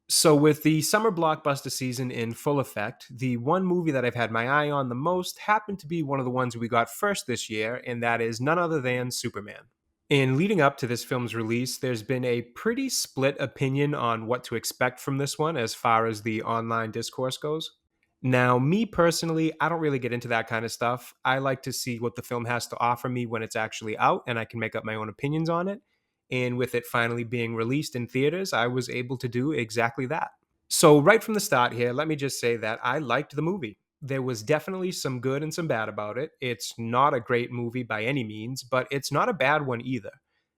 So, with the summer blockbuster season in full effect, the one movie that I've had my eye on the most happened to be one of the ones we got first this year, and that is none other than Superman. In leading up to this film's release, there's been a pretty split opinion on what to expect from this one as far as the online discourse goes. Now, me personally, I don't really get into that kind of stuff. I like to see what the film has to offer me when it's actually out, and I can make up my own opinions on it. And with it finally being released in theaters, I was able to do exactly that. So, right from the start here, let me just say that I liked the movie. There was definitely some good and some bad about it. It's not a great movie by any means, but it's not a bad one either.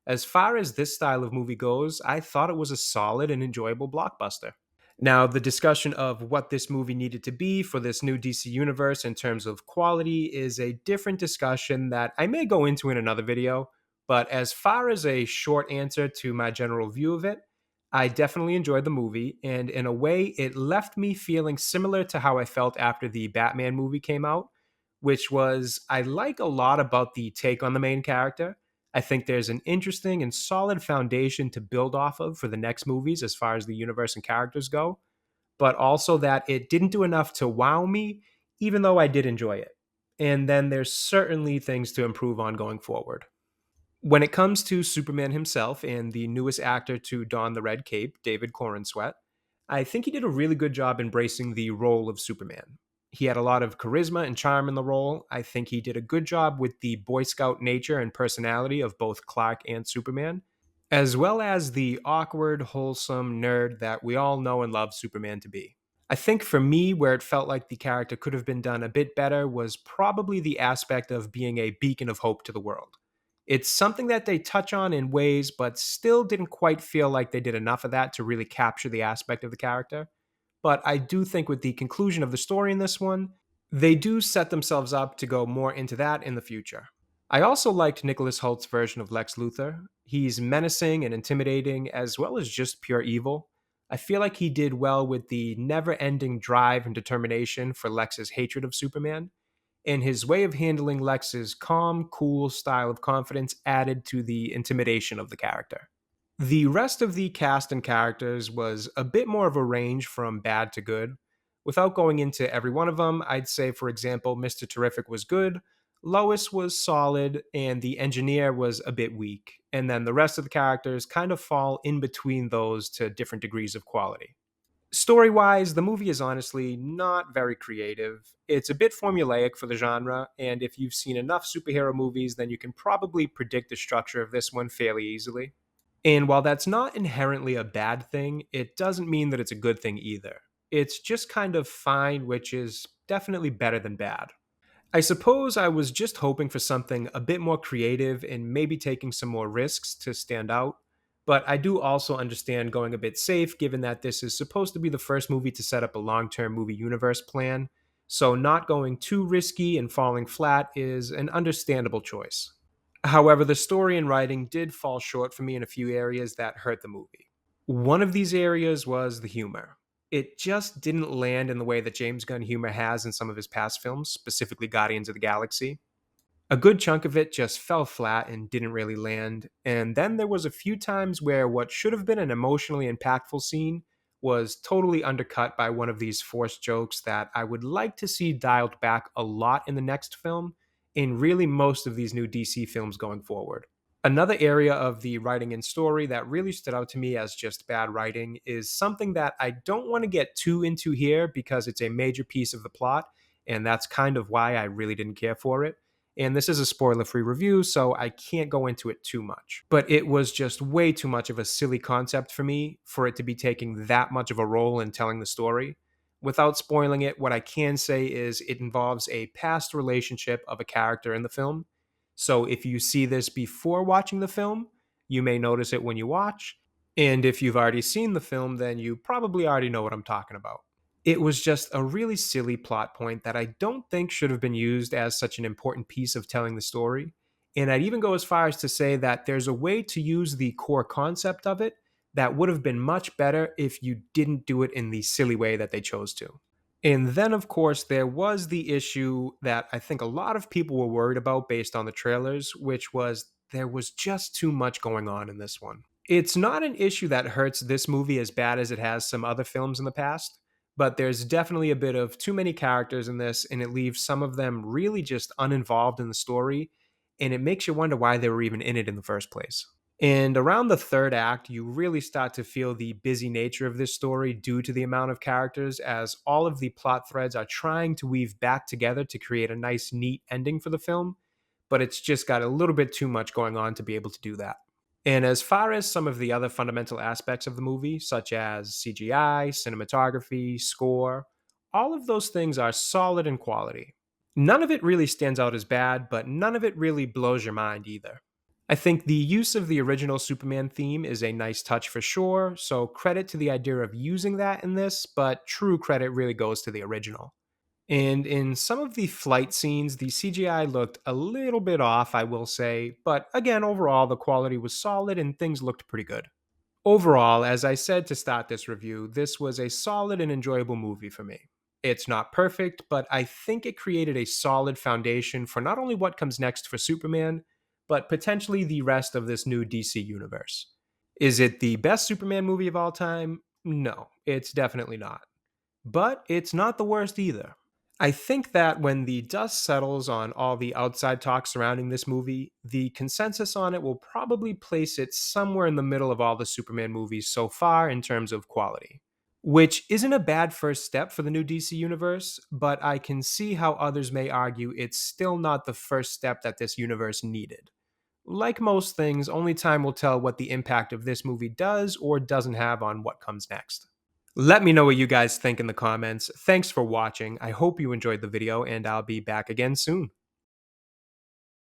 As far as this style of movie goes, I thought it was a solid and enjoyable blockbuster. Now, the discussion of what this movie needed to be for this new DC universe in terms of quality is a different discussion that I may go into in another video. But as far as a short answer to my general view of it, I definitely enjoyed the movie, and in a way, it left me feeling similar to how I felt after the Batman movie came out, which was I like a lot about the take on the main character. I think there's an interesting and solid foundation to build off of for the next movies as far as the universe and characters go, but also that it didn't do enough to wow me, even though I did enjoy it. And then there's certainly things to improve on going forward. When it comes to Superman himself and the newest actor to don the red cape, David Corenswet, I think he did a really good job embracing the role of Superman. He had a lot of charisma and charm in the role. I think he did a good job with the Boy Scout nature and personality of both Clark and Superman, as well as the awkward, wholesome nerd that we all know and love Superman to be. I think for me, where it felt like the character could have been done a bit better was probably the aspect of being a beacon of hope to the world. It's something that they touch on in ways, but still didn't quite feel like they did enough of that to really capture the aspect of the character. But I do think with the conclusion of the story in this one, they do set themselves up to go more into that in the future. I also liked Nicholas Holt's version of Lex Luthor. He's menacing and intimidating, as well as just pure evil. I feel like he did well with the never ending drive and determination for Lex's hatred of Superman, and his way of handling Lex's calm, cool style of confidence added to the intimidation of the character. The rest of the cast and characters was a bit more of a range from bad to good. Without going into every one of them, I'd say, for example, Mr. Terrific was good, Lois was solid, and the engineer was a bit weak. And then the rest of the characters kind of fall in between those to different degrees of quality. Story wise, the movie is honestly not very creative. It's a bit formulaic for the genre, and if you've seen enough superhero movies, then you can probably predict the structure of this one fairly easily. And while that's not inherently a bad thing, it doesn't mean that it's a good thing either. It's just kind of fine, which is definitely better than bad. I suppose I was just hoping for something a bit more creative and maybe taking some more risks to stand out. But I do also understand going a bit safe given that this is supposed to be the first movie to set up a long term movie universe plan. So not going too risky and falling flat is an understandable choice. However, the story and writing did fall short for me in a few areas that hurt the movie. One of these areas was the humor. It just didn't land in the way that James Gunn humor has in some of his past films, specifically Guardians of the Galaxy. A good chunk of it just fell flat and didn't really land. And then there was a few times where what should have been an emotionally impactful scene was totally undercut by one of these forced jokes that I would like to see dialed back a lot in the next film, in really most of these new DC films going forward. Another area of the writing and story that really stood out to me as just bad writing is something that I don't want to get too into here because it's a major piece of the plot, and that's kind of why I really didn't care for it. And this is a spoiler free review, so I can't go into it too much. But it was just way too much of a silly concept for me for it to be taking that much of a role in telling the story. Without spoiling it, what I can say is it involves a past relationship of a character in the film. So if you see this before watching the film, you may notice it when you watch. And if you've already seen the film, then you probably already know what I'm talking about. It was just a really silly plot point that I don't think should have been used as such an important piece of telling the story. And I'd even go as far as to say that there's a way to use the core concept of it that would have been much better if you didn't do it in the silly way that they chose to. And then, of course, there was the issue that I think a lot of people were worried about based on the trailers, which was there was just too much going on in this one. It's not an issue that hurts this movie as bad as it has some other films in the past, but there's definitely a bit of too many characters in this, and it leaves some of them really just uninvolved in the story, and it makes you wonder why they were even in it in the first place. And around the third act, you really start to feel the busy nature of this story due to the amount of characters, as all of the plot threads are trying to weave back together to create a nice, neat ending for the film, but it's just got a little bit too much going on to be able to do that. And as far as some of the other fundamental aspects of the movie, such as CGI, cinematography, score, all of those things are solid in quality. None of it really stands out as bad, but none of it really blows your mind either. I think the use of the original Superman theme is a nice touch for sure, so credit to the idea of using that in this, but true credit really goes to the original. And in some of the flight scenes, the CGI looked a little bit off, I will say, but again, overall, the quality was solid and things looked pretty good. Overall, as I said to start this review, this was a solid and enjoyable movie for me. It's not perfect, but I think it created a solid foundation for not only what comes next for Superman, but potentially the rest of this new DC universe. Is it the best Superman movie of all time? No, it's definitely not. But it's not the worst either. I think that when the dust settles on all the outside talk surrounding this movie, the consensus on it will probably place it somewhere in the middle of all the Superman movies so far in terms of quality. Which isn't a bad first step for the new DC universe, but I can see how others may argue it's still not the first step that this universe needed. Like most things, only time will tell what the impact of this movie does or doesn't have on what comes next. Let me know what you guys think in the comments. Thanks for watching. I hope you enjoyed the video, and I'll be back again soon.